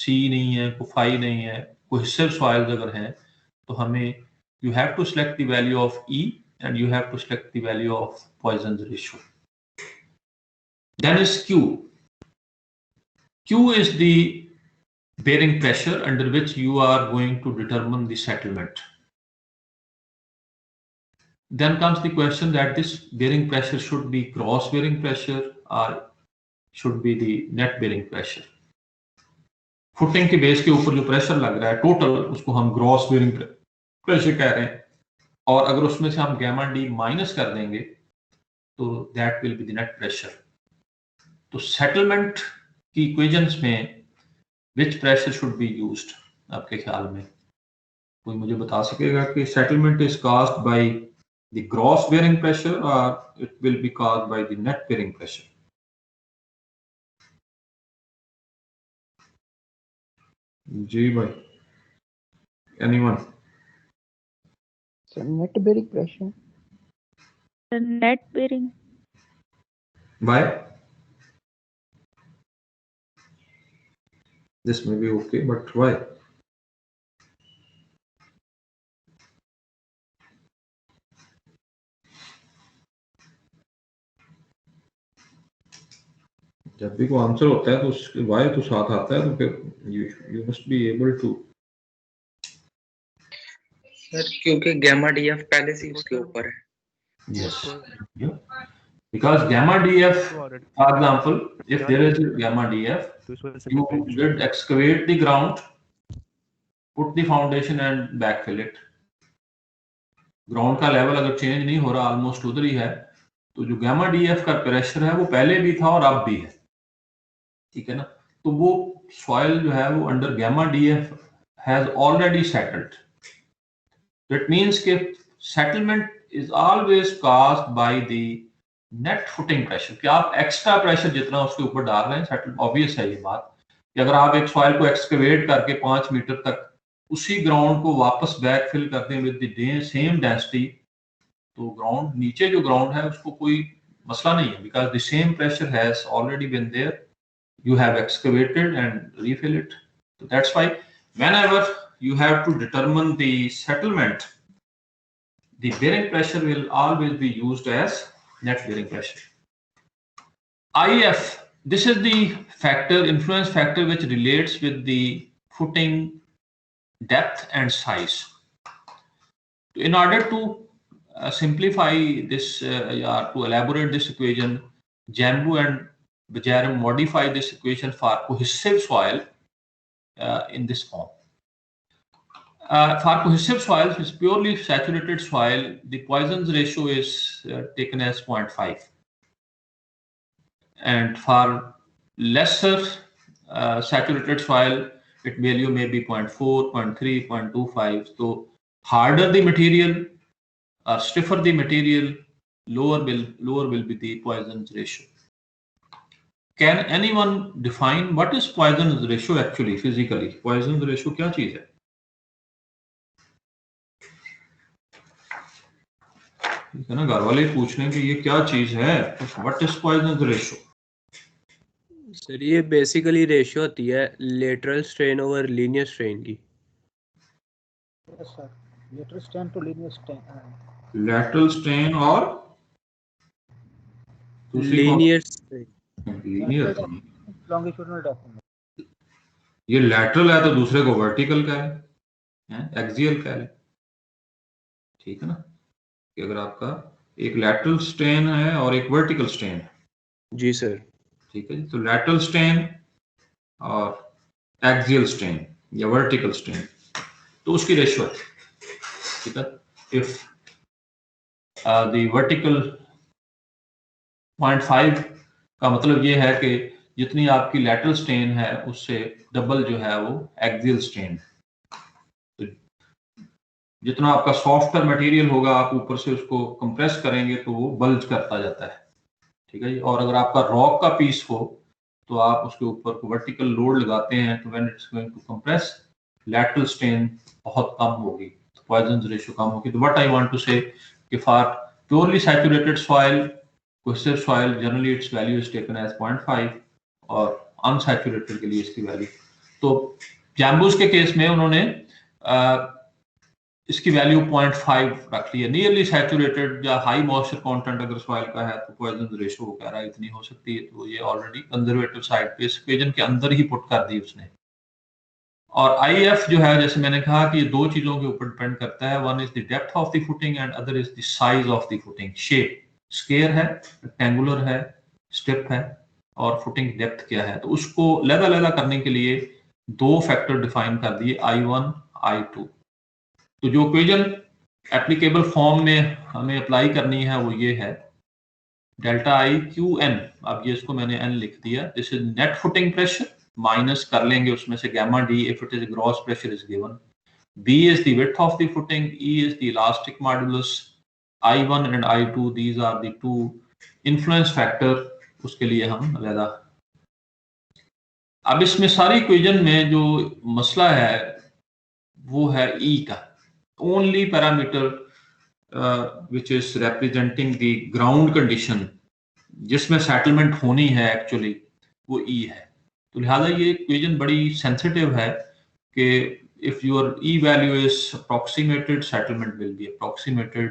C नहीं है, कोई phi नहीं है, cohesive soils अगर हैं तो हमें you have to select the value of E and you have to select the value of Poisson's ratio. Then is Q. Q is the bearing pressure under which you are going to determine the settlement. Then comes the question that this bearing pressure should be gross bearing pressure or should be the net bearing pressure. Footing के base के ऊपर जो pressure लग रहा है total, उसको हम gross bearing pressure कह रहे हैं, और अगर उसमें से हम गामा डी माइनस कर देंगे तो that will be the net pressure. तो सेटलमेंट की इक्वेशंस में which pressure should be used आपके ख्याल में? कोई मुझे बता सकेगा कि settlement is caused by the gross bearing pressure और it will be caused by the net bearing pressure? जी भाई, anyone? Net bearing pressure. Net bearing. Why? This may be okay, but why? जब भी कोई आंसर होता है तो उसके वाई तो साथ आता है, तो फिर you must be able to. Sir क्योंकि गामा डीएफ पहले से उसके ऊपर है. Yes. Yeah. Because gamma DF, for example, if there is gamma DF, you would excavate the ground, put the foundation and backfill it. Ground का level अगर change नहीं हो रहा, ऑलमोस्ट उधर ही है, तो जो गामा डीएफ का प्रेशर है वो पहले भी था और अब भी है, ठीक है ना? तो वो सॉइल जो है वो under gamma DF has already settled. That means के settlement is always caused by the net footing pressure. कि आप एक्स्ट्रा प्रेशर जितना उसके ऊपर डाल रहे हैं, सेटल ऑब्वियस है ये बात कि अगर आप एक सॉइल को एक्सकवेट करके 5 मीटर तक उसी ग्राउंड को वापस बैकफिल करते हैं विद द सेम डेंसिटी, तो ग्राउंड नीचे जो ग्राउंड है उसको कोई मसला नहीं है, because the same pressure has already been there, you have excavated and refill it. So that's why whenever you have to determine the settlement, the bearing pressure will always be used as net bearing pressure. IF, this is the factor, influence factor, which relates with the footing depth and size. In order to simplify this, to elaborate this equation, Jambu and Bajaram modify this equation for cohesive soil in this form. For cohesive soils, it's purely saturated soil, the Poisson's ratio is taken as 0.5. And for lesser saturated soil, its value may be 0.4, 0.3, 0.25. So harder the material or stiffer the material, lower will be the Poisson's ratio. Can anyone define what is Poisson's ratio actually physically? Poisson's ratio क्या चीज है? ठीक है ना, घर वाले पूछ रहे हैं कि ये क्या चीज है, what is Poisson's ratio? Sir ये बेसिकली रेशियो होती है lateral strain over linear strain की. Yes sir, lateral strain to linear strain. Lateral strain और linear strain. Linear. Longitudinal definition. ये लैटरल है तो दूसरे को वर्टिकल का है, एक्सियल का है, ठीक है ना? कि अगर आपका एक लैटरल स्ट्रेन है और एक वर्टिकल स्ट्रेन है. जी सर, ठीक है जी. तो लैटरल स्ट्रेन और एक्सियल स्ट्रेन या वर्टिकल स्ट्रेन, तो उसकी रेशियो है, ठीक है. इफ द वर्टिकल 0.5 का मतलब ये है कि जितनी आपकी लैटरल स्ट्रेन है उससे डबल जो है वो एक्सियल स्ट्रेन. तो जितना आपका सॉफ्टर मटेरियल होगा, आप ऊपर से उसको कंप्रेस करेंगे तो वो बल्ज करता जाता है, ठीक है जी. और अगर आपका रॉक का पीस हो तो आप उसके ऊपर वर्टिकल लोड लगाते हैं, तो when it's going to compress, lateral strain बहुत कम होगी, तो पॉइजन्स रेशियो कम होगी. तो व्हाट आई वांट टू से कि for purely saturated soil, cohesive soil, generally its value is taken as 0.5 और unsaturated के लिए इसकी वैल्यू तो जैम्बूस के केस में उन्होंने इसकी वैल्यू 0.5 रख ली है। नियरली सैचुरेटेड या हाई मॉइस्चर कंटेंट अगर सॉइल का है तो पॉइजन रेशो वो कह रहा है इतनी हो सकती है, तो ये ऑलरेडी कंजर्वेटिव साइड पे इस इक्वेशन के अंदर ही पुट कर दी उसने। और IF जो है, जैसे मैंने कहा कि ये दो चीजों के ऊपर डिपेंड करता है, one is the depth of the footing and other is the size of the footing. Shape square है, रेक्टेंगुलर है, स्टिप है, और फुटिंग डेप्थ क्या है, तो उसको लहदा करने के लिए दो फैक्टर डिफाइन कर दिए, I1 I2। तो जो इक्वेशन एप्लीकेबल फॉर्म में हमें अप्लाई करनी है वो ये है, डेल्टा I QN, अब ये इसको मैंने N लिख दिया, this is net footing pressure, minus कर लेंगे उसमें से gamma D if it is gross pressure is given, B is the width of the footing, E is the elastic modulus, I1 and I2 these are the two influence factor, उसके लिए हम अलग। अब इसमें सारी इक्वेशन में जो मसला है वो है E का, only parameter which is representing the ground condition जिसमें सेटलमेंट होनी है एक्चुअली वो E है। तो लिहाजा ये इक्वेशन बड़ी सेंसिटिव है कि if your E value is approximated, settlement will be approximated,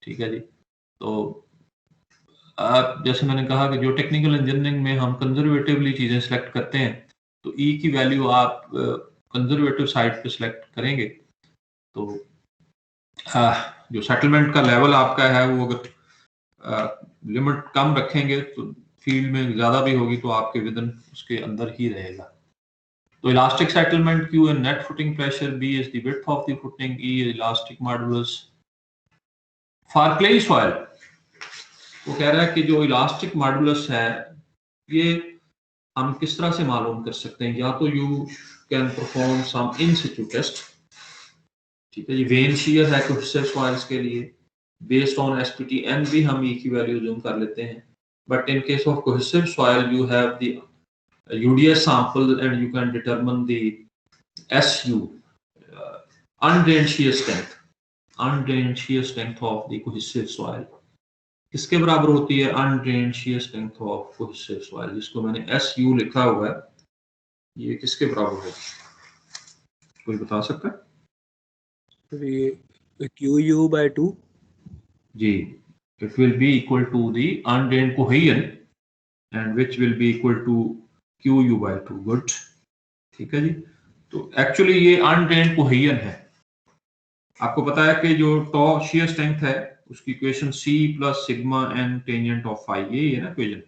ठीक है जी। तो जैसे मैंने कहा कि जो टेक्निकल इंजीनियरिंग में हम कंजर्वेटिवली चीजें सिलेक्ट करते हैं, तो E की वैल्यू आप कंजर्वेटिव साइड पे सिलेक्ट करेंगे तो जो सेटलमेंट का लेवल आपका है वो अगर लिमिट कम रखेंगे तो फील्ड में ज्यादा भी होगी तो आपके विदन उसके अंदर ही रहेगा। तो elastic settlement Q and net footing pressure, B is the width of the footing, E is elastic modulus. For clay soil, वो कह रहा है कि जो इलास्टिक मॉडुलस है ये हम किस तरह से मालूम कर सकते हैं, या तो you can perform some in situ test, ठीक है जी। वेन शियर है कोहेसिव सॉइल्स के लिए, बेस्ड ऑन SPTN भी हम E की वैल्यू जूम कर लेते हैं, but in case of cohesive soil you have the UDS sample and you can determine the SU, undrained shear strength, undrained shear strength of the cohesive soil किसके बराबर होती है, undrained shear strength of cohesive soil, जिसको मैंने SU लिखा हुआ है, ये किसके बराबर है, कोई बता सकता है? QU/2 जी, it will be equal to the undrained cohesion and which will be equal to QU/2, good, ठीक है जी। तो एक्चुअली ये अनड्रेन्ड कोहेजन है। आपको पता है कि जो टॉ शियर स्ट्रेंथ है उसकी equation C plus sigma N tangent of phi, ये है ना इक्वेशन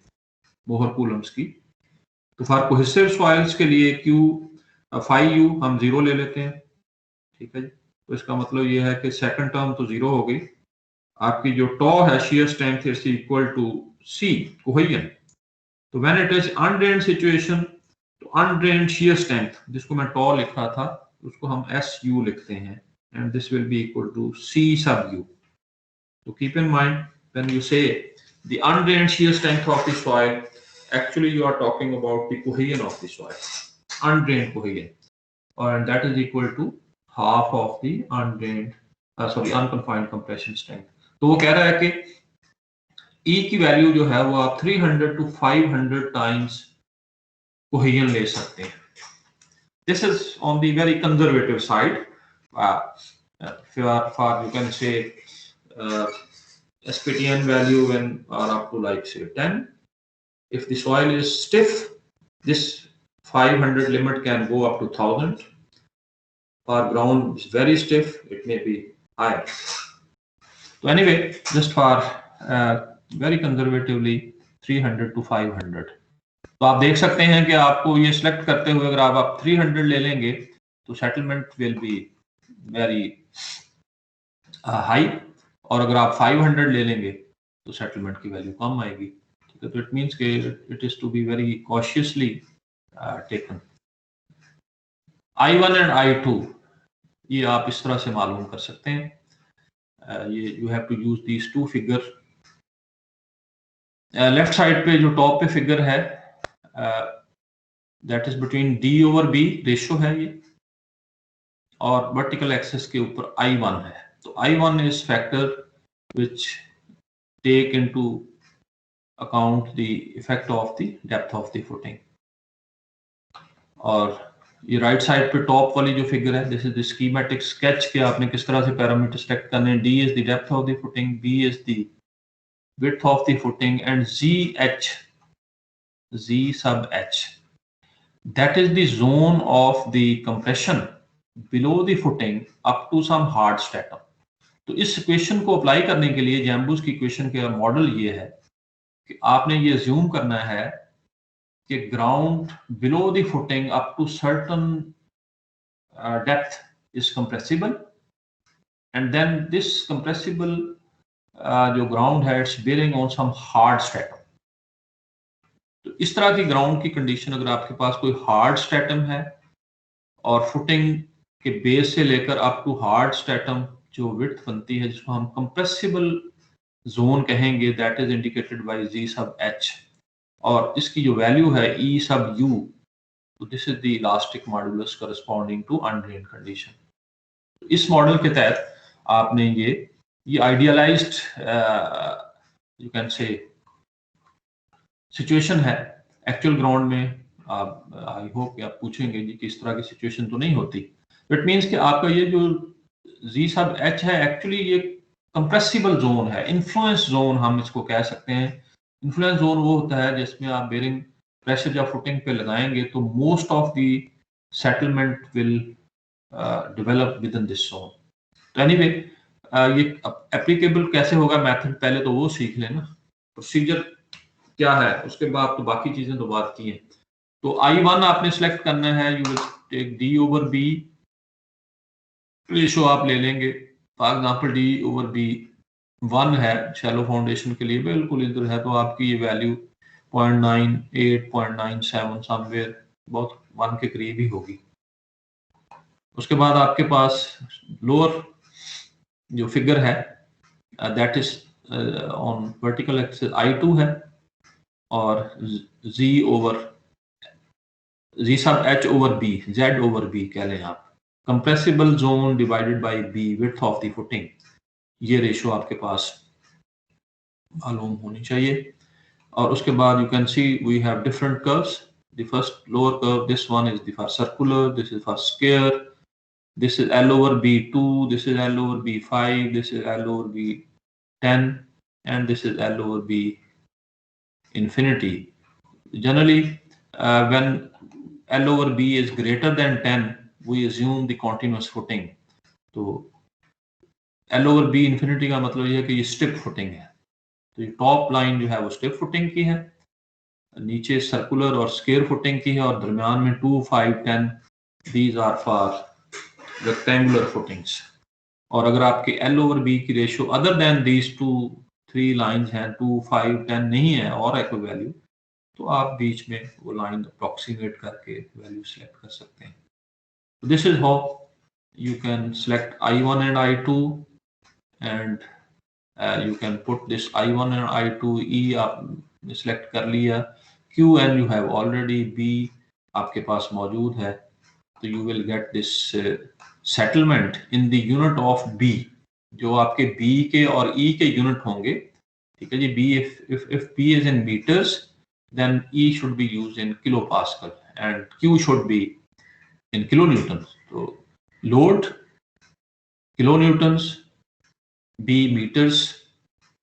बोहर कूलम्स की। तो फॉर कोहेसिव सॉइल्स के लिए Q फाई U हम 0 ले लेते हैं, ठीक है जी। तो इसका मतलब ये है कि सेकंड टर्म तो 0 हो गई, आपकी जो टॉ है shear strength is equal to C cohesion. तो when it is undrained situation, तो अनड्रेन्ड शियर स्ट्रेंथ जिसको मैं टॉ लिख रहा था उसको हम SU लिखते हैं, and this will be equal to C sub U. So keep in mind when you say the undrained shear strength of the soil, actually you are talking about the cohesion of the soil, undrained cohesion, and that is equal to half of the unconfined compression strength. तो वो कह रहा है कि E की value जो है वो आप 300 to 500 times cohesion ले सकते हैं। This is on the very conservative side. For you can say SPTN value when are up to like say 10. If the soil is stiff, this 500 limit can go up to 1000. For ground is very stiff, it may be higher. So anyway, just for very conservatively 300 to 500. तो आप देख सकते हैं कि आपको ये select करते हुए अगर आप 300 ले लेंगे तो settlement will be very high, और अगर आप 500 ले लेंगे तो सेटलमेंट की वैल्यू कम आएगी, ठीक है। तो इट मींस कि it is to be very cautiously taken. I1 and I2 ये आप इस तरह से मालूम कर सकते हैं, ये you have to use these two figure. Left side पे जो टॉप पे फिगर है that is between D/B ratio है ये, और वर्टिकल एक्सिस के ऊपर I1 है। तो I1 is factor which take into account the effect of the depth of the footing, और ये राइट साइड पे टॉप वाली जो फिगर है, this is the schematic sketch कि आपने किस तरह से पैरामीटर सेलेक्ट करने हैं. D is the depth of the footing, B is the width of the footing, and Z sub H, that is the zone of the compression below the footing up to some hard stratum. तो इस equation को apply करने के लिए जैम्बूस की equation का model ये है कि आपने ये अज्यूम करना है कि ground below the footing up to certain depth is compressible, and then this compressible जो ग्राउंड है it's bearing on some hard stratum. तो इस तरह की ग्राउंड की कंडीशन अगर आपके पास कोई हार्ड स्ट्रेटम है और फुटिंग के बेस से लेकर अप टू हार्ड स्ट्रेटम जो विड्थ बनती है जिसको हम कंप्रेसिबल जोन कहेंगे, दैट इज इंडिकेटेड बाय जी सब एच, और इसकी जो वैल्यू है ई सब यू, तो this is the elastic modulus corresponding to undrained condition. इस मॉडल के तहत आपने ये idealised you can say situation है. एक्चुअल ग्राउंड में आई होप कि आप पूछेंगे जी कि इस तरह की सिचुएशन तो नहीं होती. इट मींस कि आपका ये जो जी सब एच है एक्चुअली ये कंप्रेसिबल जोन है, इन्फ्लुएंस जोन हम इसको कह सकते हैं. इन्फ्लुएंस जोन वो होता है जिसमें आप बेरिंग प्रेशर जब फुटिंग पे लगाएंगे तो most of the settlement will develop with in this zone. तो एनीवे ये एप्लीकेबल कैसे होगा मेथड, पहले तो वो सीख लेना. प्रोसीजर क्या है उसके बाद तो बाकी चीजें तो बात की हैं. तो I1 आपने सिलेक्ट करना है, you will take D over B, ratio आप ले लेंगे. For example D over B 1 है शैलो फाउंडेशन के लिए, बिल्कुल इधर है, तो आपकी ये वैल्यू 0.98 0.97 समवेयर बहुत 1 के करीब ही होगी. उसके बाद आपके पास लोअर जो फिगर है that is on vertical axis I2 है, और Z over Z sub H over B, Z over B कह लें आप, compressible zone divided by B, width of the footing, ये रेशो आपके पास मालूम होनी चाहिए. और उसके बाद you can see we have different curves. The first lower curve, this one is the for circular, this is for square, this is L over B2, this is L over B5, this is L over B10, and this is L over B infinity. Generally, when L over B is greater than 10, we assume the continuous footing. तो L over B infinity का मतलब ये है कि ये स्टिप footing है. तो ये टॉप लाइन जो है वो स्टिप फुटिंग की है, नीचे सर्कुलर और स्क्वायर फुटिंग की है, और दरमियान में 2, 5, 10 these are for rectangular footings. और अगर आपके L over B की ratio other than these 2-3 lines हैं, 2, 5, 10 नहीं है और एक वैल्यू, तो आप बीच में वो लाइन अप्रोक्सीमेट करके वैल्यू सेलेक्ट कर सकते हैं. This is how you can select I1 and I2, and you can put this I1 and I2. E आपने सेलेक्ट कर लिया, Q and you have already, B आपके पास मौजूद है, तो you will get this settlement in the unit of B, जो आपके B के और E के यूनिट होंगे. ठीक है जी. B if B is in meters, then E should be used in kilopascal and Q should be in kilonewtons. तो load kilonewtons, B meters,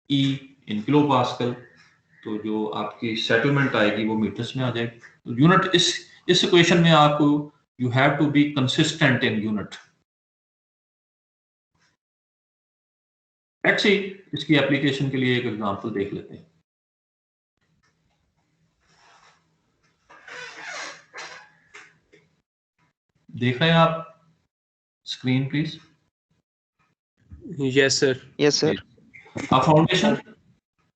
E in kilopascal, तो जो आपकी सेटलमेंट आएगी वो मीटर्स में आ जाएगी. तो यूनिट इस इक्वेशन में आपको you have to be consistent in unit. Let's see, इसकी एप्लीकेशन के लिए एक एग्जांपल देख लेते हैं. देख रहे हैं आप screen please? Yes sir. Yes sir. A foundation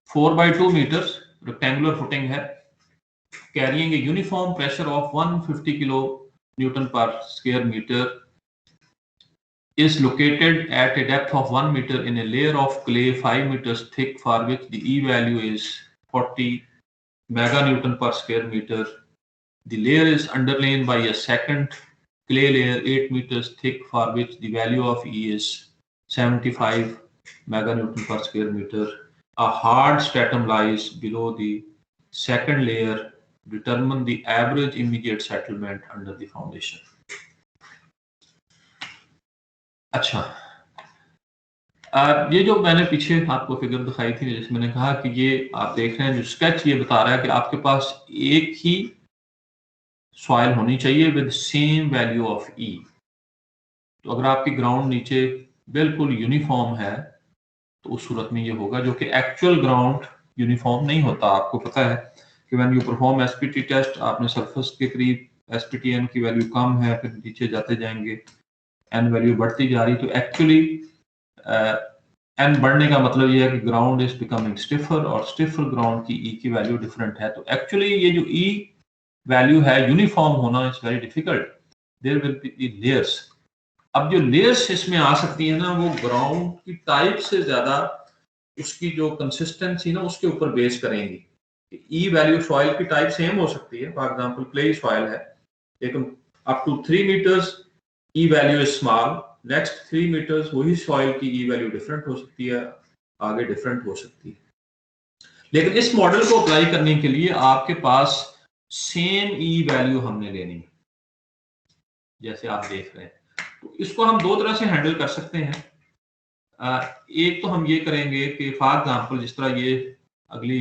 4/2 meters rectangular footing है, carrying a uniform pressure of 150 kilo Newton per square meter, is located at a depth of 1 meter in a layer of clay 5 meters thick, for which the E value is 40 meganewton per square meter. The layer is underlain by a second clay layer 8 meters thick, for which the value of E is 75 meganewton per square meter. A hard stratum lies below the second layer determine the average immediate settlement under the foundation. अच्छा, ये जो मैंने पीछे आपको figure दिखाई थी जिसमें मैंने कहा कि ये आप देख रहे हैं जो स्केच ये बता रहा है कि आपके पास एक ही सॉइल होनी चाहिए विद सेम वैल्यू ऑफ ई। तो अगर आपकी ग्राउंड नीचे बिल्कुल यूनिफॉर्म है तो उस सूरत में ये होगा, जो कि एक्चुअल ग्राउंड यूनिफॉर्म नहीं होता। आपको पता है कि when you perform SPT test, आपने सरफेस के करीब एसपीटीएन की वैल्यू कम है, फिर नीचे जाते जाएंगे एन वैल्यू बढ़ती जा रही, तो एक्चुअली एन बढ़ने का मतलब ये है कि ग्राउंड इज बिकमिंग स्टिफर, और स्टिफर ग्राउंड की ई की वैल्यू डिफरेंट है। तो एक्चुअली ये जो ई वैल्यू है यूनिफॉर्म होना is very difficult, there will be layers. अब जो लेयर्स इसमें आ सकती है ना, वो ग्राउंड की टाइप से ज्यादा उसकी जो कंसिस्टेंसी ना उसके ऊपर बेस करेंगी। ई वैल्यू सॉइल की टाइप सेम हो सकती है, फॉर एग्जांपल क्ले सॉइल है, लेकिन up to 3 meters E value is small, next 3 meters वही सॉइल की ई वैल्यू डिफरेंट हो सकती है, आगे डिफरेंट हो सकती है। लेकिन इस मॉडल को अप्लाई करने के लिए आपके पास सेम ई वैल्यू हमने लेनी है, जैसे आप देख रहे हैं। तो इसको हम दो तरह से हैंडल कर सकते हैं। एक तो हम ये करेंगे कि फॉर एग्जांपल जिस तरह ये अगली,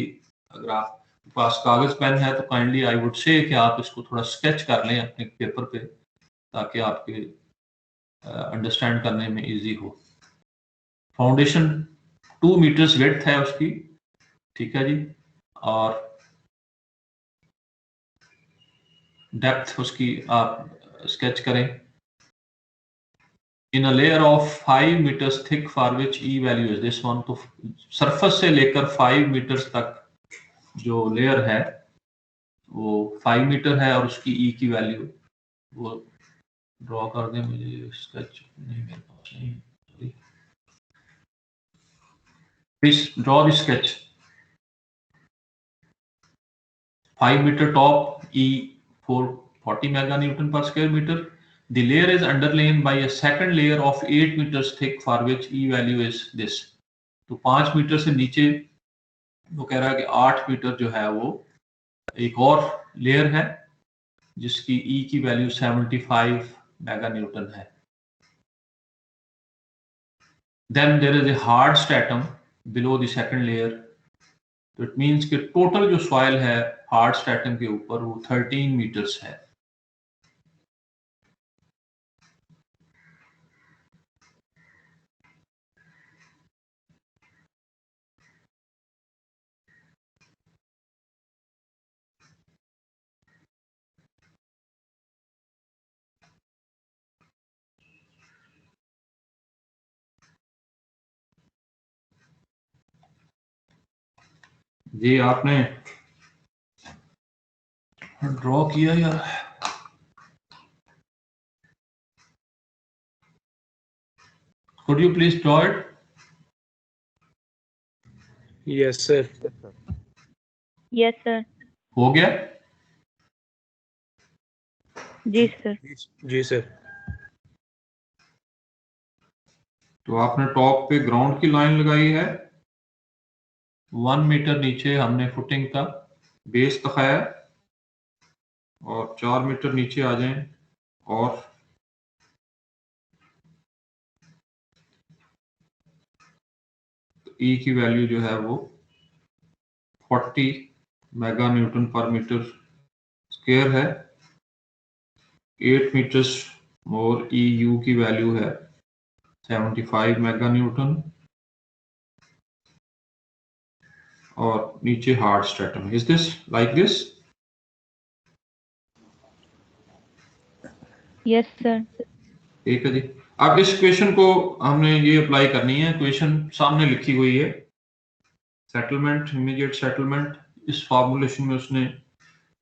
अगर आप पास कागज पेन है तो काइंडली आई वुड से कि आप इसको थोड़ा स्केच कर लें अपने पेपर पे, ताकि आपके अंडरस्टैंड करने में इजी हो। फाउंडेशन 2 मीटर्स विड्थ है उसकी, ठीक है जी, और डेप्थ उसकी आप स्केच करें। In a layer of 5 metres thick for which E value is this one. तो सरफेस से लेकर 5 मीटर्स तक जो लेयर है वो 5 मीटर है, और उसकी ई की वैल्यू वो ड्रॉ कर दें, मुझे स्केच नहीं मेरे पास नहीं, sorry, please draw the sketch. 5 meter top, E 440 meganewton per square meter. The layer is underlain by a second layer of 8 meters thick for which E value is this. तो 5 metre से नीचे वो कह रहा है कि 8 मीटर जो है वो एक और लेयर है जिसकी E की वैल्यू 75 मेगा न्यूटन है। Then there is a hard stratum below the second layer. तो इट मीन्स कि टोटल जो सॉइल है हार्ड स्ट्रैटम के ऊपर वो 13 मीटर्स है। जी आपने ड्रॉ किया यार? Could you please draw it? Yes sir. Yes sir. हो गया? जी सर। जी सर। तो आपने टॉप पे ग्राउंड की लाइन लगाई है, 1 मीटर नीचे हमने फुटिंग का बेस दिखाया, और 4 मीटर नीचे आ जाएं और ई की वैल्यू जो है वो 40 मेगा न्यूटन पर मीटर स्क्वायर है। 8 मीटर्स और ई यू की वैल्यू है 75 मेगा न्यूटन, और नीचे hard stratum. Is this like this? Yes sir. ठीक है जी। अब इस क्वेश्चन को हमने ये अप्लाई करनी है, क्वेश्चन सामने लिखी हुई है, सेटलमेंट, इमीडिएट सेटलमेंट। इस फॉर्मूलेशन में उसने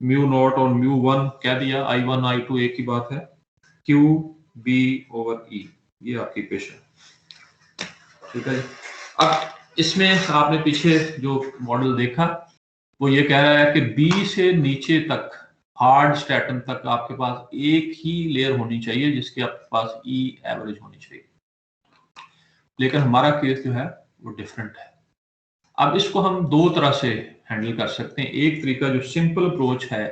म्यू नॉट और म्यू 1 कह दिया, I1 I2 एक ही बात है, Q B ओवर E, ये आपकी इक्वेशन, ठीक है जी। अब इसमें आपने पीछे जो मॉडल देखा वो ये कह रहा है कि B से नीचे तक हार्ड स्ट्रैटम तक आपके पास एक ही लेयर होनी चाहिए जिसके आपके पास E एवरेज होनी चाहिए, लेकिन हमारा केस जो है वो डिफरेंट है। अब इसको हम दो तरह से हैंडल कर सकते हैं। एक तरीका जो सिंपल अप्रोच है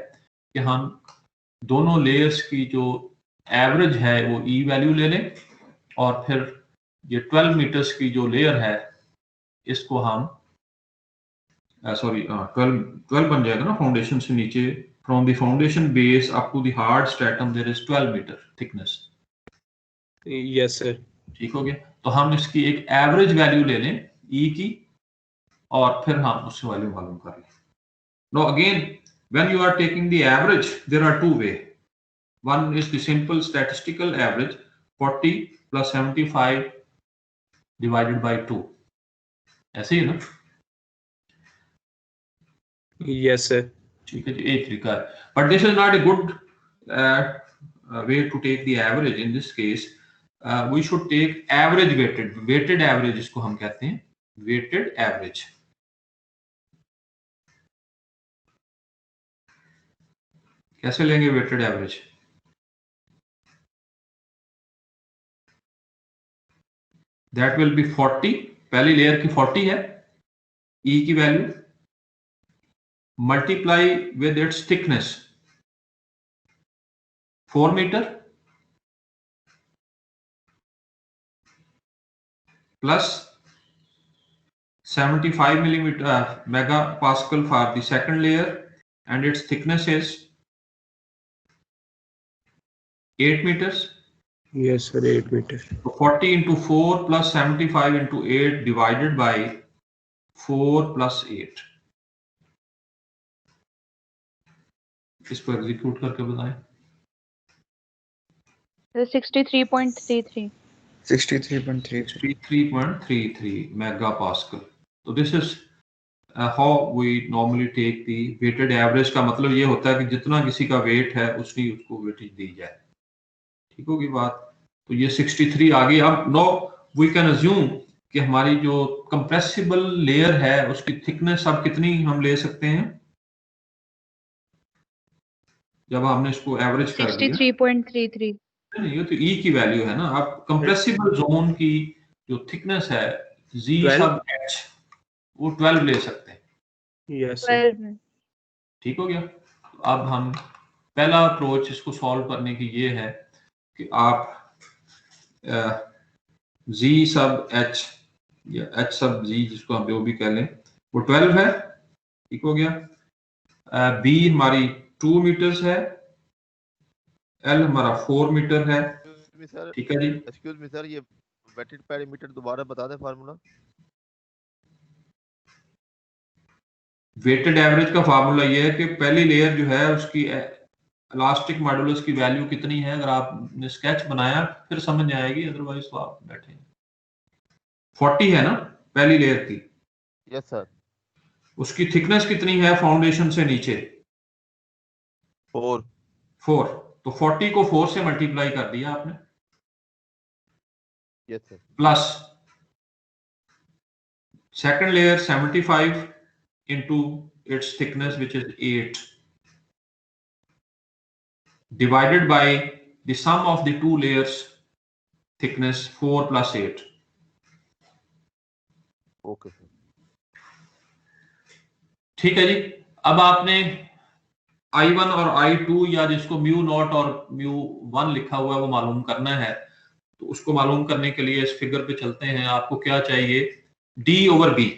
कि हम दोनों लेयर्स की जो एवरेज है वो ई वैल्यू ले लें और फिर ये 12 मीटर्स की जो लेयर है इसको हम सॉरी 12 बन जाएगा ना फाउंडेशन से नीचे, from the foundation base up to the hard stratum there is 12 meter thickness. Yes sir. ठीक हो गया, तो हम इसकी एक एवरेज वैल्यू ले लें ई की और फिर हम उससे वैल्यू मालूम कर लें। No again when you are taking the average there are two ways, one is the simple statistical average 40 plus 75 divided by 2, ऐसे ही ना? Yes sir. ठीक है जी, एक तरीका है, but this is not a good way to take the average. In this case we should take average weighted average, इसको हम कहते हैं वेटेड एवरेज। कैसे लेंगे weighted average? That will be 40, पहली लेयर की 40 है ई की वैल्यू, multiply with its thickness 4 meter plus 75 millimeter megapascal for the second layer and its thickness is 8 meters. Yes sir 8 meter. So 40 into 4 plus 75 into 8 divided by 4 plus 8. इसको execute करके बताएं। 63.33 63.33 megapascal. So this is how we normally take the weighted average। का मतलब ये होता है कि जितना किसी का वेट है उतनी उसको वेटेज दी जाए। ठीक होगी बात? तो ये 63 आ गई। अब नो वी कैन अज्यूम कि हमारी जो कंप्रेसिबल लेयर है उसकी थिकनेस अब कितनी हम ले सकते हैं जब हमने इसको एवरेज कर दिया। 63.33 नहीं, ये तो ई की वैल्यू है ना। अब कंप्रेसिबल जोन की जो थिकनेस है जी 12? सब एच, वो 12 ले सकते हैं। Yes sir. 12 में। ठीक हो गया। अब हम पहला अप्रोच इसको सॉल्व करने की ये है कि आप जी सब एच या एच सब जी, जिसको हम जो भी कह लें, वो 12 है। ठीक हो गया। बी हमारी 2 मीटर्स है, एल हमारा 4 मीटर है। ठीक है जी। एक्सक्यूज मी सर, ये वेटेड पेरीमीटर दोबारा बता दें फार्मूला। वेटेड एवरेज का फार्मूला ये है कि पहली लेयर जो है उसकी इलास्टिक मॉडुलस की वैल्यू कितनी है। अगर आपने स्केच बनाया फिर समझ आएगी, अदरवाइज तो आप बैठे 40 है ना पहली लेयर की। Yes sir. उसकी थिकनेस कितनी है फाउंडेशन से नीचे? 4। तो 40 को 4 से मल्टीप्लाई कर दिया आपने। Yes sir. Plus second layer 75 into its thickness which is 8 divided by the sum of the two layers thickness 4 plus 8. Okay sir. ठीक है जी। अब आपने I1 और I2 या जिसको म्यू नॉट और म्यू 1 लिखा हुआ है वो मालूम करना है। तो उसको मालूम करने के लिए इस फिगर पे चलते हैं। आपको क्या चाहिए? D over B।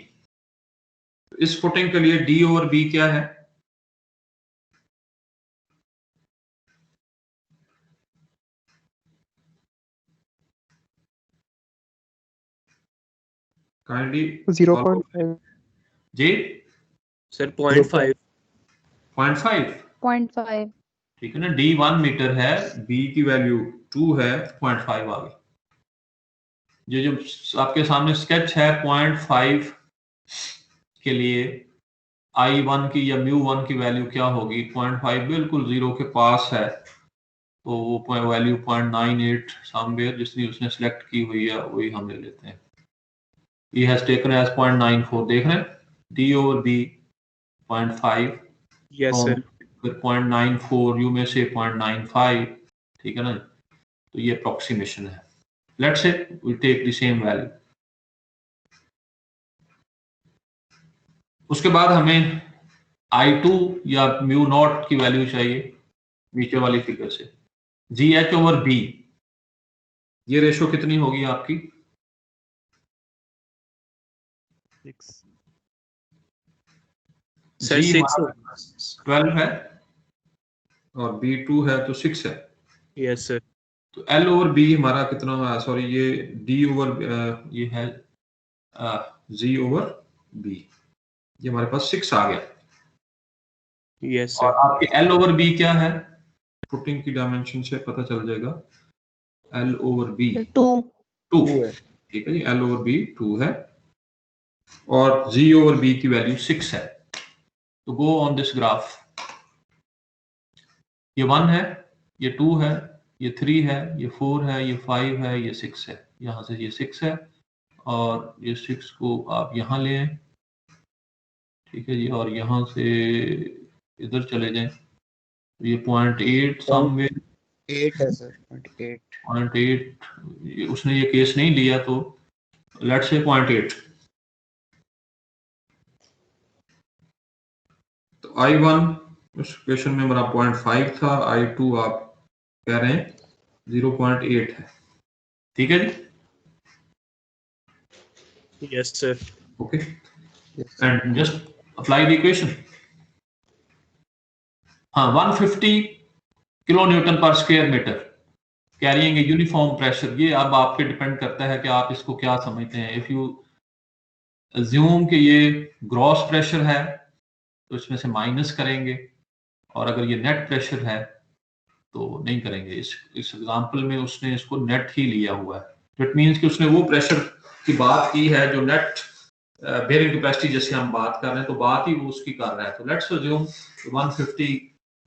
इस फुटिंग के लिए D over B क्या है? काइंडली 0.5 जी सर 0.5 0.5 ठीक है ना। D 1 मीटर है, B की वैल्यू 2 है, 0.5 आ गई। ये जो आपके सामने स्केच है 0.5 के लिए I1 की या म्यू 1 की वैल्यू क्या होगी? 0.5 बिल्कुल 0 के पास है, तो वो वैल्यू 0.98 समवेयर जिसकी उसने सिलेक्ट की हुई है वही हम ले लेते हैं। He has taken as 0.94, देख रहे हैं? D over B 0.5 yes sir. फिर 0.94 यू में से 0.95। ठीक है ना। तो ये अप्रोक्सीमेशन है। Let's say we take the same value. उसके बाद हमें I2 या म्यू नॉट की वैल्यू चाहिए नीचे वाली फिगर से, GH ओवर B, ये रेशो कितनी होगी आपकी? 6 सर G 6 हमारा 12 है और B2 है तो 6 है, यस सर। तो L ओवर B हमारा कितना है? सॉरी, ये D ओवर ये है G ओवर B, ये हमारे पास 6 आ गया। यस और सर। आपके L ओवर B क्या है? फुटिंग की डायमेंशन से पता चल जाएगा। L ओवर B 2, ठीक है जी, L ओवर B 2 है और G ओवर B की वैल्यू 6 है। तो गो ऑन दिस ग्राफ, ये 1 है, ये 2 है, ये 3 है, ये 4 है, ये 5 है, ये 6 है, यहाँ से ये 6 है और ये 6 को आप यहाँ ले आए, ठीक है जी, और यहाँ से इधर चले जाएं, तो ये 0.8 समवेयर 8 है सर, 0.8। 0.8, उसने ये केस नहीं लिया तो लेट्स से 0.8। तो I1 उस क्वेश्चन में मेरा 0.5 था, I2 आप कह रहे हैं 0.8 है, ठीक है जी, yes sir. Okay, and just apply the equation. हाँ, 150 kilo newton per square metre carrying a uniform pressure, ये अब आप पे डिपेंड करता है कि आप इसको क्या समझते हैं। इफ यू अज्यूम कि ये ग्रॉस प्रेशर है तो इसमें से माइनस करेंगे, और अगर ये नेट प्रेशर है तो नहीं करेंगे। इस एग्जांपल में उसने इसको नेट ही लिया हुआ है, तो इट मींस कि उसने वो प्रेशर की बात की है जो नेट बेयरिंग कैपेसिटी जैसे हम बात कर रहे हैं, तो बात ही वो उसकी कर रहा है। तो let's assume 150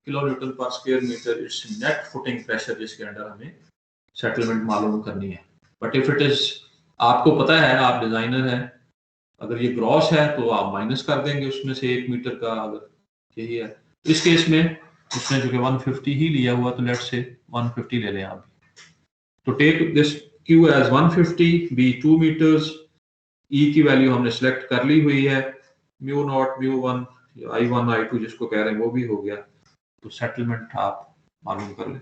kilo newton per square meter it's net footing pressure, जिसके अंडर हमें सेटलमेंट मालूम करनी है। बट इफ इट इज, आपको पता है, आप डिजाइनर हैं, अगर ये ग्रॉस है तो आप माइनस कर देंगे उसमें से 1 मीटर का, अगर यही है। इस केस में उसने जो कि 150 ही लिया हुआ, तो लेट्स से 150 ले लें आप। तो take this Q as 150, B 2 meters, E की वैल्यू हमने सिलेक्ट कर ली हुई है, mu naught mu 1, I1 I2 जिसको कह रहे हैं वो भी हो गया। तो सेटलमेंट आप मालूम कर लें।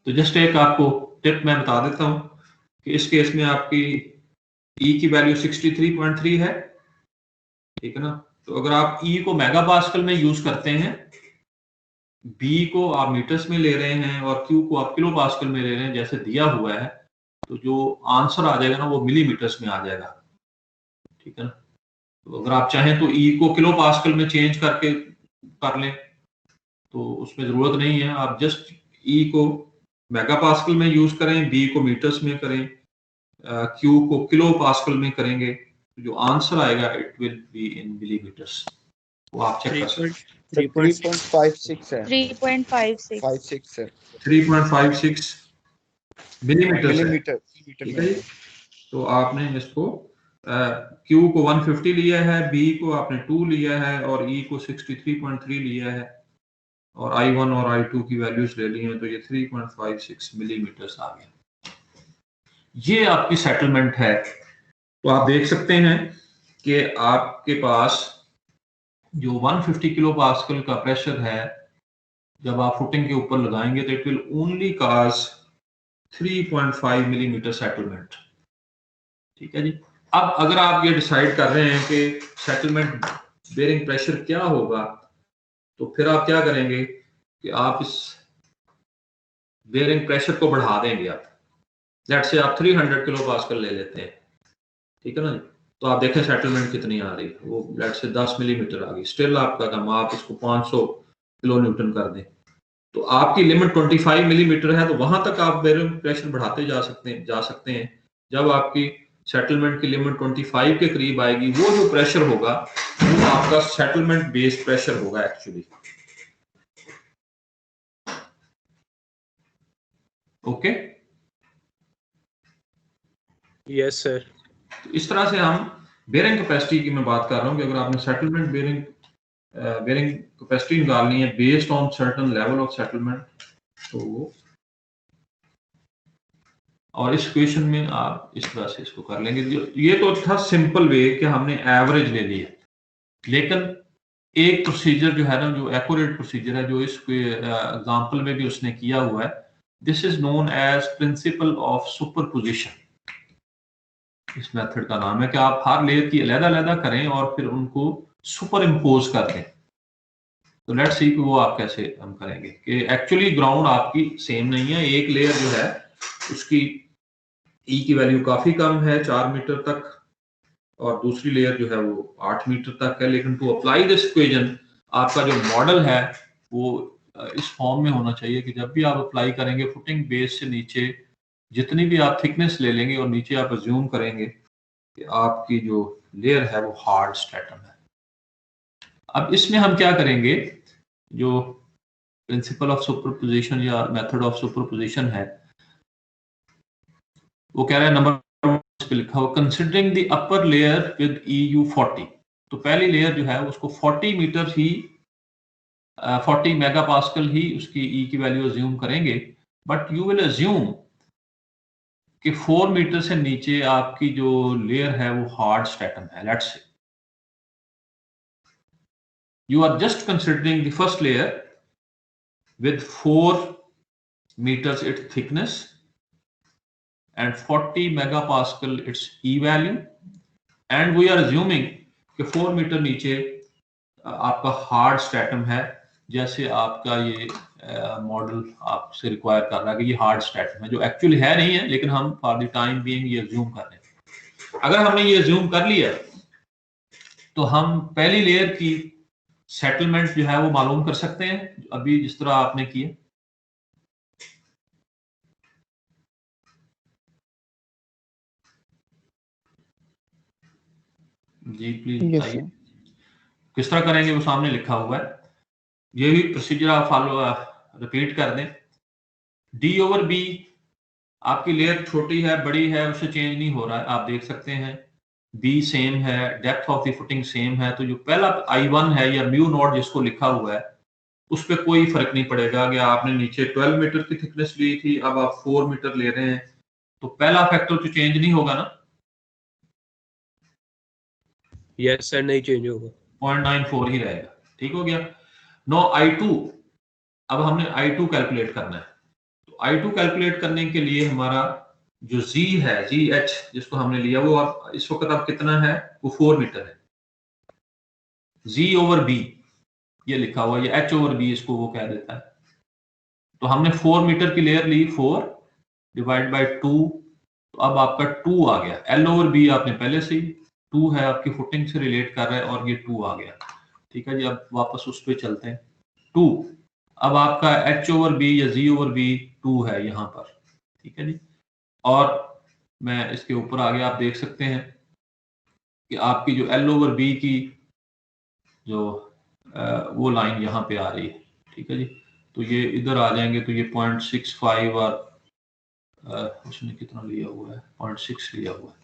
तो जस्ट एक आपको टिप मैं बता देता हूं कि इस केस में आपकी E की वैल्यू 63.3 है, ठीक है ना। तो अगर आप E को मेगा पास्कल में यूज करते हैं, B को आप मीटर्स में ले रहे हैं और Q को आप किलो पास्कल में ले रहे हैं जैसे दिया हुआ है, तो जो आंसर आ जाएगा ना वो मिलीमीटर्स में आ जाएगा, ठीक है ना। तो अगर आप चाहें तो E को किलो पास्कल में चेंज करके कर लें, तो उसमें जरूरत नहीं है। आप जस्ट E को मेगा पास्कल में यूज करें, B को मीटर्स में करें, Q को किलो पास्कल में करेंगे, तो जो आंसर आएगा it will be in millimetres. वो आप चेक कर सकते हैं। 3.56 है, 3.56 56 है 3.56 मिलीमीटर है, मिलीमीटर। ठीक है जी। तो आपने इसको Q को 150 लिया है, B को आपने 2 लिया है और E को 63.3 लिया है, और I1 और I2 की वैल्यूज ले ली हैं, तो ये 3.56 मिलीमीटर्स आ गया। ये आपकी सेटलमेंट है। तो आप देख सकते हैं कि आपके पास जो 150 किलो पास्कल का प्रेशर है, जब आप फुटिंग के ऊपर लगाएंगे तो it will only cause 3.5 millimetre settlement, ठीक है जी। अब अगर आप ये डिसाइड कर रहे हैं कि सेटलमेंट बेयरिंग प्रेशर क्या होगा, तो फिर आप क्या करेंगे कि आप इस बेयरिंग प्रेशर को बढ़ा देंगे। आप लेट्स से आप 300 किलो पास्कल ले लेते हैं, ठीक है ना। तो आप देखें सेटलमेंट कितनी आ रही है, वो लेट्स से 10 मिलीमीटर आ गई। स्टिल आपका काम, आप इसको 500 किलो न्यूटन कर दें, तो आपकी लिमिट 25 मिलीमीटर है, तो वहां तक आप बेयरिंग प्रेशर बढ़ाते जा सकते हैं। जब आपकी सेटलमेंट की लिमिट 25 के करीब आएगी, वो जो प्रेशर होगा वो आपका सेटलमेंट बेस्ड प्रेशर होगा एक्चुअली, ओके। Yes sir. इस तरह से हम बेयरिंग कैपेसिटी की मैं बात कर रहा हूँ कि अगर आपने सेटलमेंट बेयरिंग कैपेसिटी निकालनी है based on certain level of settlement, तो और इस क्वेश्चन में आप इस तरह से इसको कर लेंगे। ये तो था सिंपल वे कि हमने एवरेज ले लिया, लेकिन एक प्रोसीजर जो है ना, जो एक्यूरेट प्रोसीजर है, जो इस एग्जांपल में भी उसने किया हुआ है, this is known as principle of superposition. इस मेथड का नाम है कि आप हर लेयर की अलग-अलग करें और फिर उनको सुपर इम्पोज कर दें। तो लेट्स सी कि वो आप कैसे हम करेंगे कि एक्चुअली ग्राउंड आपकी सेम नहीं है। एक लेयर जो है उसकी ई की वैल्यू काफी कम है 4 मीटर तक, और दूसरी लेयर जो है वो 8 मीटर तक है। लेकिन टू अप्लाई दिस इक्वेशन, आपका जो मॉडल है वो इस फॉर्म में होना चाहिए कि जब भी आप अप्लाई करेंगे फुटिंग बेस से नीचे जितनी भी आप थिकनेस ले लेंगे और नीचे आप अज्यूम करेंगे कि आपकी जो लेयर है वो हार्ड स्ट्रैटम है। अब इसमें हम क्या करेंगे, जो प्रिंसिपल ऑफ सुपरपोजिशन या मेथड ऑफ सुपरपोजिशन है, वो कह रहा है नंबर पे लिखा हुआ considering the upper layer with EU 40। तो पहली लेयर जो है उसको 40 मीटर ही 40 मेगापास्कल ही उसकी ई की वैल्यू अज्यूम करेंगे, बट यू विल अज्यूम कि 4 मीटर से नीचे आपकी जो लेयर है वो हार्ड स्ट्रैटम है। लेट्स से you are just considering the first layer with 4 meters its thickness and 40 megapascal its E value, and we are assuming कि 4 मीटर नीचे आपका हार्ड स्ट्रैटम है, जैसे आपका ये मॉडल आपसे रिक्वायर कर रहा है कि ये हार्ड स्ट्रैटम है, जो एक्चुअली है नहीं है, लेकिन हम फॉर द टाइम बीइंग ये अज्यूम कर रहे हैं। अगर हमने ये अज्यूम कर लिया तो हम पहली लेयर की सेटलमेंट जो है वो मालूम कर सकते हैं, अभी जिस तरह आपने किया। जी प्लीज बताइए किस तरह करेंगे, वो सामने लिखा हुआ है। ये भी प्रोसीजर आप फॉलो रिपीट कर दें। डी ओवर बी, आपकी लेयर छोटी है बड़ी है उससे चेंज नहीं हो रहा है, आप देख सकते हैं। बी सेम है, depth of the footing same है, तो जो पहला I1 है या म्यू नॉट जिसको लिखा हुआ है उस पर कोई फर्क नहीं पड़ेगा कि आपने नीचे 12 मीटर की थिकनेस ली थी, अब आप 4 मीटर ले रहे हैं, तो पहला फैक्टर तो चेंज नहीं होगा ना। यस सर, नहीं चेंज होगा, 0.94 ही रहेगा। ठीक हो गया। नो I2, अब हमने I2 कैलकुलेट करना है। तो I2 कैलकुलेट करने के लिए हमारा जो Z है, GH जिसको हमने लिया, वो अब इस वक्त अब कितना है, वो 4 मीटर है। Z ओवर B ये लिखा हुआ है, H ओवर B इसको वो कह देता है। तो हमने 4 मीटर की लेयर ली, 4 डिवाइड बाय 2, तो अब आपका 2 आ गया। L ओवर B आपने पहले से ही 2 है, आपकी फुटिंग से रिलेट कर रहा है, और ये 2 आ गया। ठीक है जी, अब वापस उस पर चलते हैं। 2, अब आपका H ओवर B या Z ओवर B 2 है यहाँ पर। ठीक है जी, और मैं इसके ऊपर आगे आप देख सकते हैं कि आपकी जो L ओवर B की जो वो लाइन यहाँ पे आ रही है। ठीक है जी, तो ये इधर आ जाएंगे तो ये 0.65 और उसने कितना लिया हुआ है, 0.6 लिया हुआ है।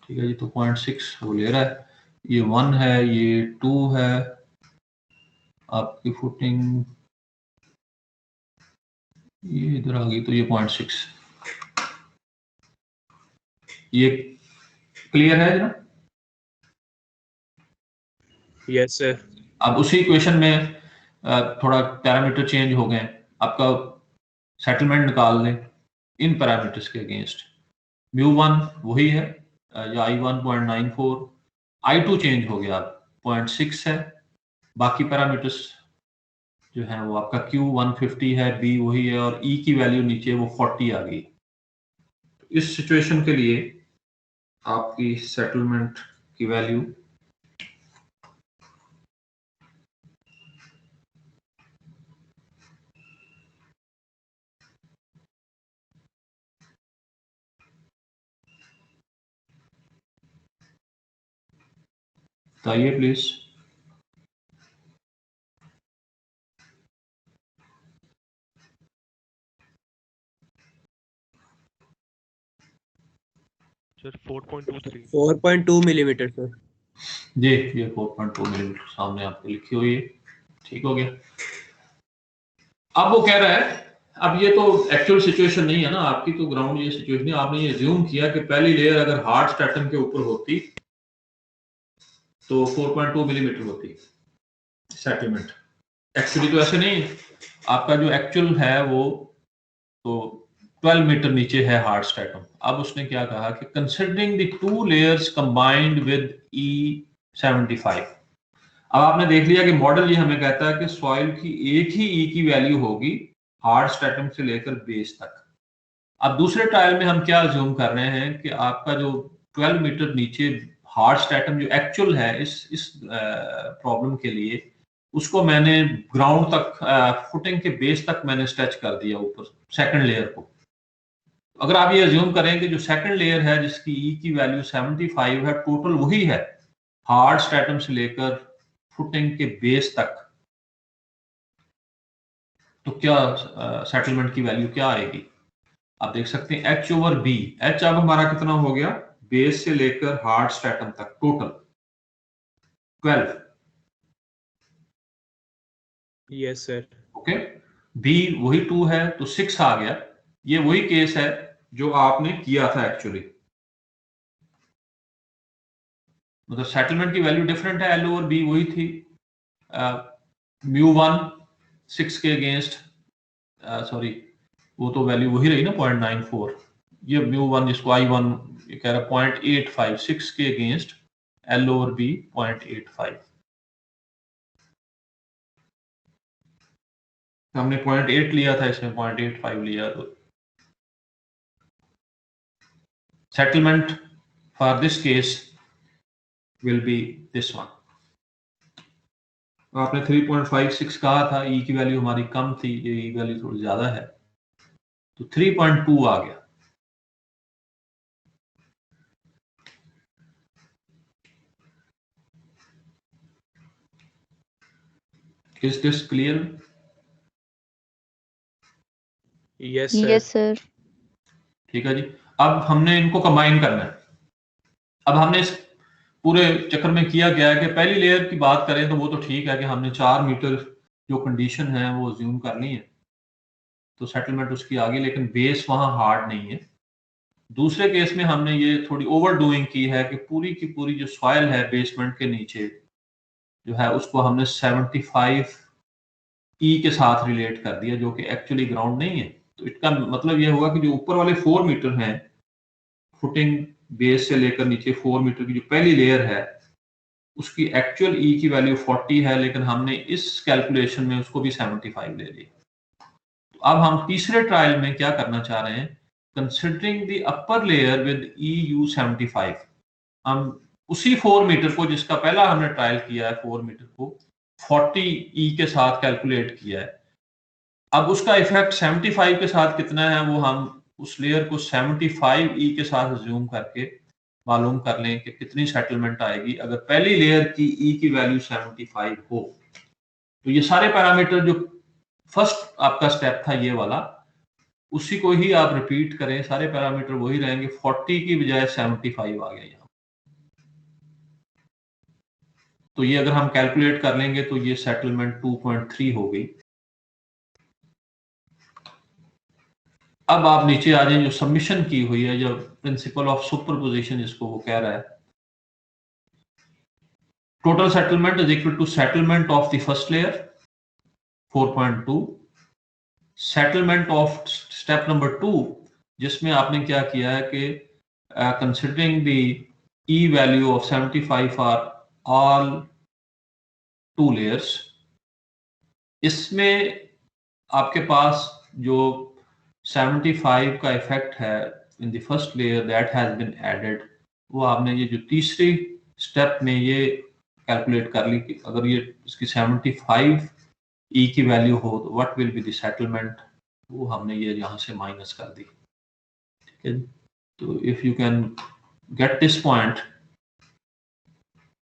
ठीक है जी, तो 0.6 वो ले रहा है, ये 1 है, ये 2 है, आपकी फुटिंग ये इधर आ गई तो ये 0.6। ये क्लियर है ना? Yes sir. अब उसी इक्वेशन में थोड़ा पैरामीटर चेंज हो गए, आपका सेटलमेंट निकाल दें इन पैरामीटर्स के अगेंस्ट। μ1 वही है या I1 0.94, I2 चेंज हो गया, 0.6 है, बाकी पैरामीटर्स जो है वो आपका Q 150 है, B वही है, और E की वैल्यू नीचे वो 40 आ गई। इस सिचुएशन के लिए आपकी सेटलमेंट की वैल्यू बताइए प्लीज। Sir 4.23 4.2 millimetre sir. जी, ये 4.2 मिलीमीटर सामने आपको लिखी हुई है। ठीक हो गया। अब वो कह रहा है अब ये तो एक्चुअल सिचुएशन नहीं है ना आपकी, तो ग्राउंड ये सिचुएशन नहीं, आपने ये ज्यूम किया कि पहली लेयर अगर हार्ड स्ट्रैटम के ऊपर होती तो 4.2 मिलीमीटर होती सेटलमेंट। एक्चुअली तो ऐसे नहीं, आपका जो एक्चुअल है वो तो 12 मीटर नीचे है हार्ड स्ट्रैटम। अब उसने क्या कहा कि considering the two layers combined with E75। अब आपने देख लिया कि मॉडल ये हमें कहता है कि सॉइल की एक ही ई की वैल्यू होगी हार्ड स्ट्रैटम से लेकर बेस तक। अब दूसरे ट्रायल में हम क्या अज्यूम कर रहे हैं कि आपका जो 12 मीटर नीचे हार्ड स्ट्रैटम जो एक्चुअल है इस प्रॉब्लम के लिए, उसको मैंने ग्राउंड तक फुटिंग के बेस तक मैंने स्ट्रेच कर दिया ऊपर सेकंड लेयर को। अगर आप ये अज्यूम करें कि जो सेकंड लेयर है जिसकी ई की वैल्यू 75 है, टोटल वही है हार्ड स्ट्रैटम से लेकर फुटिंग के बेस तक, तो क्या सेटलमेंट की वैल्यू क्या आएगी? आप देख सकते हैं एच ओवर बी। एच अब हमारा कितना हो गया, बेस से लेकर हार्ड स्ट्रैटम तक total 12। Yes sir. Okay, B वही 2 है तो 6 आ गया। ये वही केस है जो आपने किया था एक्चुअली, मतलब सेटलमेंट की वैल्यू डिफरेंट है, एल ओवर बी वही थी। म्यू 1 6 के अगेंस्ट, सॉरी वो तो वैल्यू वही रही ना 0.94। ये म्यू 1 जिसको I1 ये कह रहा है 0.85, 6 के अगेंस्ट एल ओवर बी 0.85। हमने 0.8 लिया था, इसमें 0.85 लिया, तो settlement for this case will be this one. आपने 3.56 कहा था, ई की वैल्यू हमारी कम थी, ये ई वैल्यू थोड़ी ज्यादा है, तो 3.2 आ गया। Is this clear? Yes sir. Yes, sir. ठीक है जी। अब हमने इनको कंबाइन करना है। अब हमने इस पूरे चक्कर में किया गया है कि पहली लेयर की बात करें तो वो तो ठीक है कि हमने 4 मीटर जो कंडीशन है वो अज्यूम करनी है, तो सेटलमेंट उसकी आ गई, लेकिन बेस वहां हार्ड नहीं है। दूसरे केस में हमने ये थोड़ी ओवर डूइंग की है कि पूरी की पूरी जो सॉइल है बेसमेंट के नीचे जो है उसको हमने 75 ई के साथ रिलेट कर दिया, जो कि एक्चुअली ग्राउंड नहीं है। तो इसका मतलब ये होगा कि जो ऊपर वाले 4 मीटर हैं फुटिंग बेस से लेकर नीचे 4 मीटर की जो पहली लेयर है उसकी एक्चुअल ई की वैल्यू 40 है, लेकिन हमने इस कैलकुलेशन में उसको भी 75 ले लिया। तो अब हम तीसरे ट्रायल में क्या करना चाह रहे हैं, considering the upper layer with EU75, हम उसी 4 मीटर को जिसका पहला हमने ट्रायल किया है 4 मीटर को 40 ई के साथ कैलकुलेट किया है। अब उसका इफेक्ट 75 के साथ कितना है वो हम उस लेयर को 75 ई के साथ जूम करके मालूम कर लें कि कितनी सेटलमेंट आएगी अगर पहली लेयर की ई की वैल्यू 75 हो। तो ये सारे पैरामीटर जो फर्स्ट आपका स्टेप था ये वाला, उसी को ही आप रिपीट करें, सारे पैरामीटर वही रहेंगे, 40 की बजाय 75 आ गया यहाँ। तो ये अगर हम कैलकुलेट कर लेंगे तो ये सेटलमेंट 2.3 हो गई। अब आप नीचे आ जाए, जो सबमिशन की हुई है, जो प्रिंसिपल ऑफ सुपरपोजिशन जिसको वो कह रहा है, total settlement is equal to settlement of the first layer 4.2, settlement of step number 2 जिसमें आपने क्या किया है कि considering the E value of 75 for all 2 layers, इसमें आपके पास जो 75 का इफेक्ट है in the first layer that has been added, वो आपने ये जो तीसरी स्टेप में ये कैलकुलेट कर ली कि अगर ये इसकी 75 ई की वैल्यू हो तो what will be the settlement, वो हमने ये यहाँ से माइनस कर दी। ठीक है, तो if you can get this point,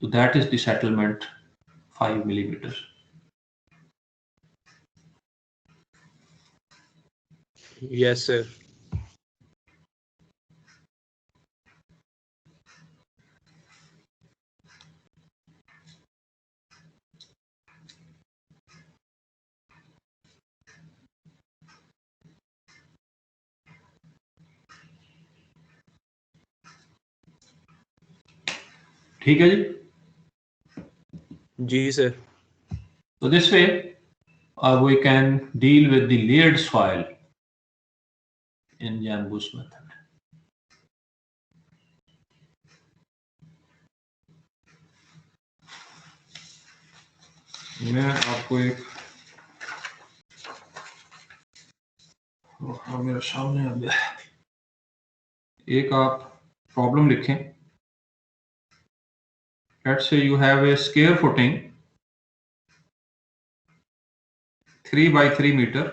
तो that is the settlement 5 millimetre. Yes sir. ठीक है जी. जी sir. So this way we can deal with the layered soil in Jan-Boost method. मैं आपको एक मेरे सामने आ गया, एक आप प्रॉब्लम लिखें. Let's say you have a square footing 3 by 3 meter.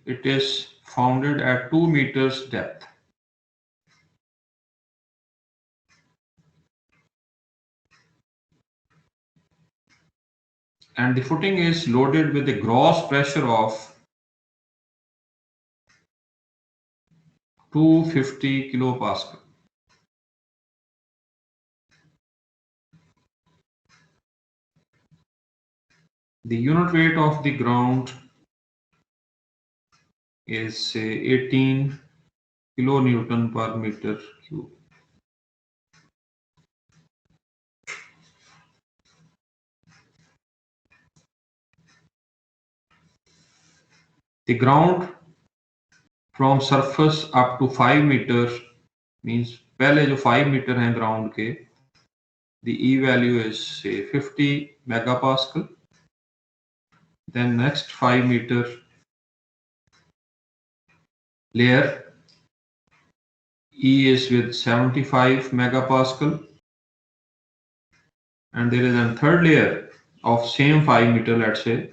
It is founded at 2 meters depth. And the footing is loaded with a gross pressure of 250 kilopascal. The unit weight of the ground is 18 kilonewton per meter cube. The ground from surface up to 5 meter means पहले जो 5 meter हैं ground के, the E value is say 50 megapascal. Then next 5 meter layer, E is with 75 megapascal, and there is a third layer of same 5 meter, let's say,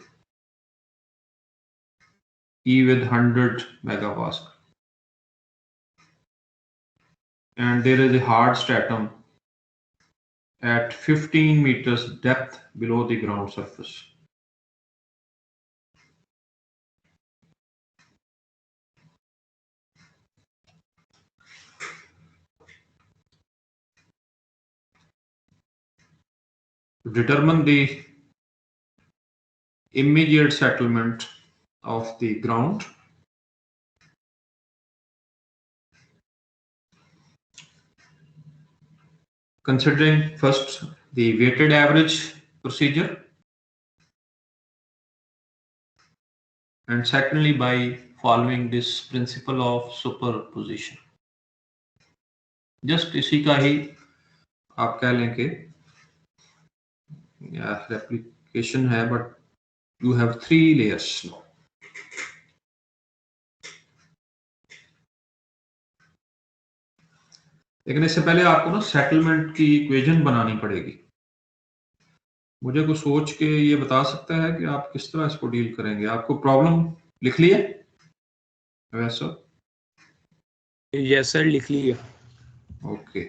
E with 100 megapascal, and there is a hard stratum at 15 meters depth below the ground surface. To determine the immediate settlement of the ground, considering first the weighted average procedure, and secondly by following this principle of superposition. Just इसी का ही आप कह लें कि replication है, but you have 3 layers now. लेकिन इससे पहले आपको ना सेटलमेंट की इक्वेशन बनानी पड़ेगी. मुझे कुछ सोच के ये बता सकता है कि आप किस तरह इसको डील करेंगे? आपको प्रॉब्लम लिख ली है वैसा? यस सर, लिख लिया. ओके.